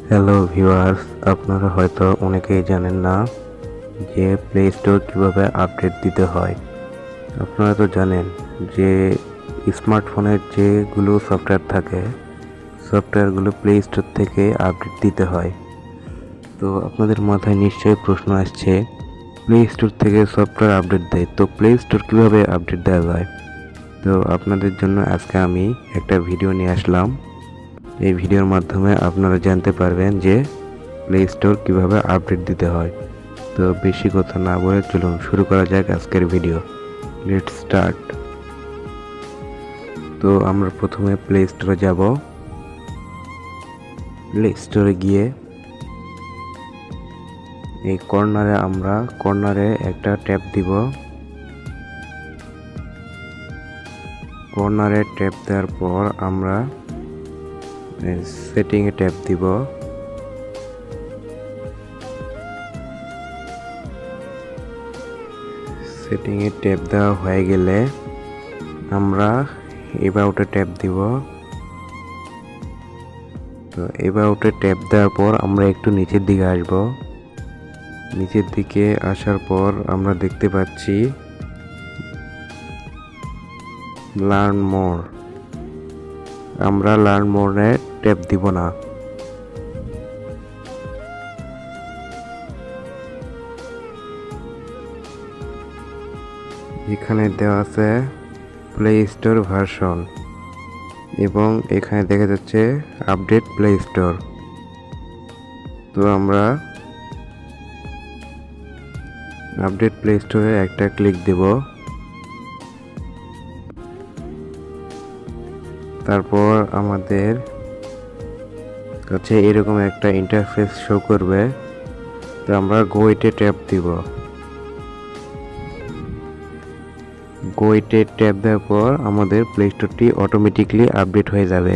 Hello viewers, আপনারা হয়তো অনেকেই জানেন না যে প্লে স্টোর কীভাবে আপডেট দিতে হয়। আপনারা তো জানেন যে স্মার্টফোনের যেগুলো সফটওয়্যার থাকে, সফটওয়্যারগুলো প্লে স্টোর থেকে আপডেট দিতে হয়। তো আপনাদের মাথায় নিশ্চয়ই প্রশ্ন আসছে, প্লে স্টোর থেকে সফটওয়্যার আপডেট দেয়, তো প্লে স্টোর কীভাবে আপডেট দেওয়া যায়? তো আপনাদের জন্য আজকে আমি একটা ভিডিও নিয়ে আসলাম। এই ভিডিওর মাধ্যমে আপনারা জানতে পারবেন যে প্লে স্টোর কীভাবে আপডেট দিতে হয়। তো বেশি কথা না বলে চলুন শুরু করা যাক আজকের ভিডিও। Let's start. তো আমরা প্রথমে প্লে স্টোরে যাব। প্লে স্টোরে গিয়ে এই কর্নারে একটা ট্যাব দিব। কর্নারে ট্যাব দেওয়ার পর আমরা সেটিংয়ে ট্যাব দিব। সেটিংয়ে ট্যাব দেওয়া হয়ে গেলে আমরা এবাউটে ট্যাব দিব। তো এবাউটে ট্যাব দেওয়ার পর আমরা একটু নিচের দিকে আসব। নিচের দিকে আসার পর আমরা দেখতে পাচ্ছি লার্ন মোর। আমরা লার্ন মোরে ট্যাব দিব না। এখানে দেওয়া আছে প্লে স্টোর ভার্সন এবং এখানে দেখা যাচ্ছে আপডেট প্লে স্টোর। তো আমরা আপডেট প্লে স্টোরে একটা ক্লিক দেব। তারপর আমাদের কাছে এরকম একটা ইন্টারফেস শো করবে। তো আমরা গো ইটে ট্যাব দিব। গো ইটে ট্যাব দেওয়ার পর আমাদের প্লে স্টোরটি অটোমেটিকলি আপডেট হয়ে যাবে।